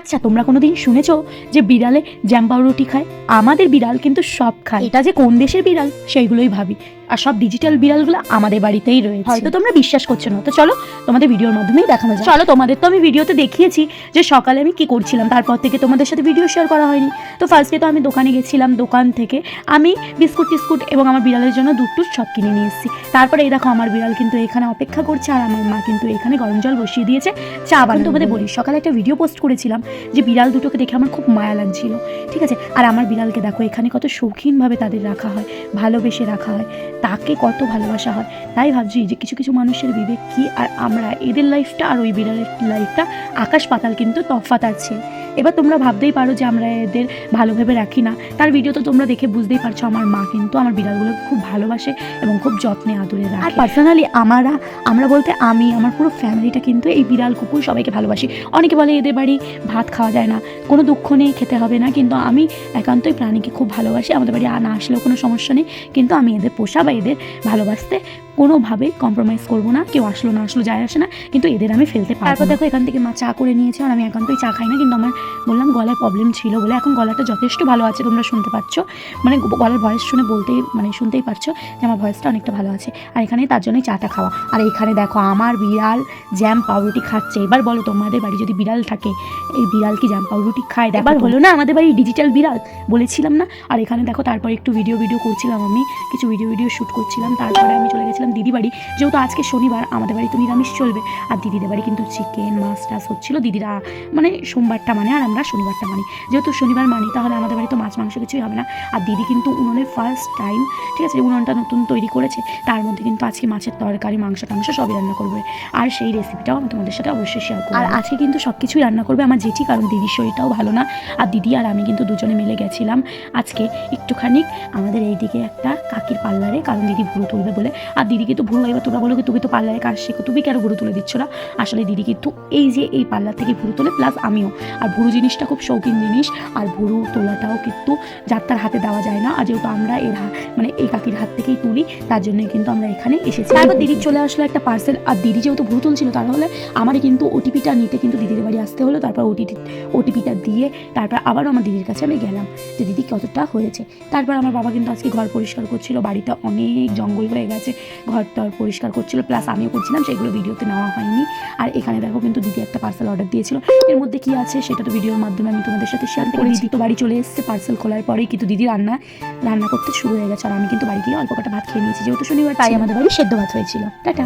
আচ্ছা, তোমরা কোনোদিন শুনেছো যে বিড়ালে জ্যাম পাউরুটি খায়? আমাদের বিড়াল কিন্তু সব খায়। এটা যে কোন দেশের বিড়াল সেইগুলোই ভাবি। আর সব ডিজিটাল বিড়ালগুলো আমাদের বাড়িতেই রয়েছে। হয়তো তোমরা বিশ্বাস করছো না, তো চলো তোমাদের ভিডিওর মাধ্যমেই দেখানো যায়। চলো, তোমাদের তো আমি ভিডিওতে দেখিয়েছি যে সকালে আমি কি করছিলাম, তারপর থেকে তোমাদের সাথে ভিডিও শেয়ার করা হয়নি। তো ফার্স্টে তো আমি দোকানে গেছিলাম, দোকান থেকে আমি বিস্কুট টিস্কুট এবং আমার বিড়ালের জন্য দুধ টুধ সব কিনে নিয়ে এসেছি। তারপরে এই দেখো আমার বিড়াল কিন্তু এখানে অপেক্ষা করছে, আর আমার মা কিন্তু এখানে গরম জল বসিয়ে দিয়েছে চা বানানো। তোমাদের বলি, সকালে একটা ভিডিও পোস্ট করেছিলাম যে বিড়াল দুটোকে দেখে আমার খুব মায়া লাগছিল, ঠিক আছে? আর আমার বিড়ালকে দেখো এখানে কত শৌখিনভাবে তাদের রাখা হয়, ভালোবেসে রাখা হয়, তাকে কত ভালোবাসা হয়। তাই ভাবছি যে কিছু কিছু মানুষের বিবেক কি, আর আমরা এদের লাইফটা আর ওই বিড়ালের লাইফটা আকাশ পাতাল কিন্তু তফাৎ আছে। এবার তোমরা ভাবতেই পারো যে আমরা এদের ভালোভাবে রাখি না। তার ভিডিও তো তোমরা দেখে বুঝতেই পারছো আমার মা কিন্তু আমার বিড়ালগুলোকে খুব ভালোবাসে এবং খুব যত্নে আদরে রাখে। আর পার্সোনালি আমরা বলতে আমি আমার পুরো ফ্যামিলিটা কিন্তু এই বিড়াল কুকুর সবাইকে ভালোবাসি। অনেকে বলে এদের বাড়ি ভাত খাওয়া যায় না, কোনো দুঃখ নেই, খেতে হবে না, কিন্তু আমি একান্তই প্রাণীকে খুব ভালোবাসি। আমাদের বাড়ি না আসলেও কোনো সমস্যা নেই, কিন্তু আমি এদের পোষা বা এদের ভালোবাসতে কোনোভাবেই কম্প্রোমাইজ করবো না। কেউ আসলো না আসলো যায় আসে না, কিন্তু এদের আমি ফেলতে পারবো। তারপর দেখো এখান থেকে মা চা করে নিয়েছে, আর আমি একান্তই চা খাই না, কিন্তু আমার বললাম গলায় প্রবলেম ছিল বলে এখন গলাটা যথেষ্ট ভালো আছে। তোমরা শুনতে পাচ্ছ, মানে গলার ভয়েস শুনে শুনতেই পারছো যে আমার ভয়েসটা অনেকটা ভালো আছে। আর এখানে তার জন্যই চাটা খাওয়া। আর এখানে দেখো আমার বিড়াল জ্যাম পাউরুটি খাচ্ছে। এবার বলো তোমাদের বাড়ি যদি বিড়াল থাকে, এই বিড়াল কি জ্যাম পাউরুটি খায়? এবার হলো না আমাদের বাড়ি ডিজিটাল বিড়াল, বলেছিলাম না? আর এখানে দেখো তারপর একটু ভিডিও করছিলাম, আমি কিছু ভিডিও শ্যুট করছিলাম। তারপরে আমি চলে গেছিলাম দিদি বাড়ি, যেহেতু আজকে শনিবার আমাদের বাড়ি তো নিরামিষ চলবে। আর দিদিদের বাড়ি কিন্তু চিকেন মাছ টাছ হচ্ছিলো। দিদিরা মানে সোমবারটা মানে, আর আমরা শনিবারটা মানি। যেহেতু শনিবার মানি তাহলে আমাদের বাড়ি তো মাছ মাংস কিছুই হবে না। আর দিদি কিন্তু উনুনে ফার্স্ট টাইম, ঠিক আছে, উনুনটা নতুন তৈরি করেছে, তার মধ্যে কিন্তু আজকে মাছের তরকারি মাংস টাংস সবই রান্না করবে। আর সেই রেসিপিটাও আমি তোমাদের সাথে অবশ্যই শেয়ার করবো। আর আজকে কিন্তু সব কিছুই রান্না করবে আমার জেঠি, কারণ দিদির শরীরটাও ভালো না। আর দিদি আর আমি কিন্তু দুজনে মিলে গেছিলাম আজকে একটুখানি আমাদের এইদিকে একটা কাকির পার্লারে, কারণ দিদি ভুরু তুলবে বলে। আর দিদি কিন্তু ভুরু, এবার তোমরা বলো কি তুমি তো পার্লারে কাজ শেখো, তুমি কেন ভুরু তুলে দিচ্ছ না? আসলে দিদি কিন্তু এই পার্লার থেকে ভুরু তোলে, প্লাস আমিও। আর ভুরু জিনিসটা খুব শৌখিন জিনিস, আর ভুরু তোলাটাও কিন্তু যার তার হাতে দেওয়া যায় না। আর যেহেতু আমরা এই কাকির হাত থেকেই তুলি, তার জন্যই কিন্তু আমরা এখানে এসেছি। তারপর দিদির চলে আসলো একটা পার্সেল, আর দিদি যেহেতু ভুরু তুলছিল তাহলে আমারই কিন্তু ওটিপিটা নিতে কিন্তু দিদির বাড়ি আসতে হলো। তারপর ওটিপিটা দিয়ে তারপর আবারও আমার দিদির কাছে আমি গেলাম যে দিদি কতটা হয়েছে। তারপর আমার বাবা কিন্তু আজকে ঘর পরিষ্কার করছিল, বাড়িতে অনেক জঙ্গল হয়ে গেছে, ঘর টর পরিষ্কার করছিল, প্লাস আমিও করছিলাম, সেগুলো ভিডিওতে নেওয়া হয়নি। আর এখানে দেখো কিন্তু দিদি একটা পার্সেল অর্ডার দিয়েছিল, এর মধ্যে কি আছে সেটা তো ভিডিওর মাধ্যমে আমি তোমাদের সাথে শেয়ার করি। দিদি তো বাড়ি চলে এসেছে পার্সেল খোলার পরেই, কিন্তু দিদি রান্না করতে শুরু হয়ে গেছে। আর আমি কিন্তু বাড়ি গিয়ে অল্প কটা ভাত খেয়ে নিয়েছি, যেহেতু শনিবার, তাই আমাদের বাড়ি সেদ্ধ ভাত হয়েছিল। টাটা।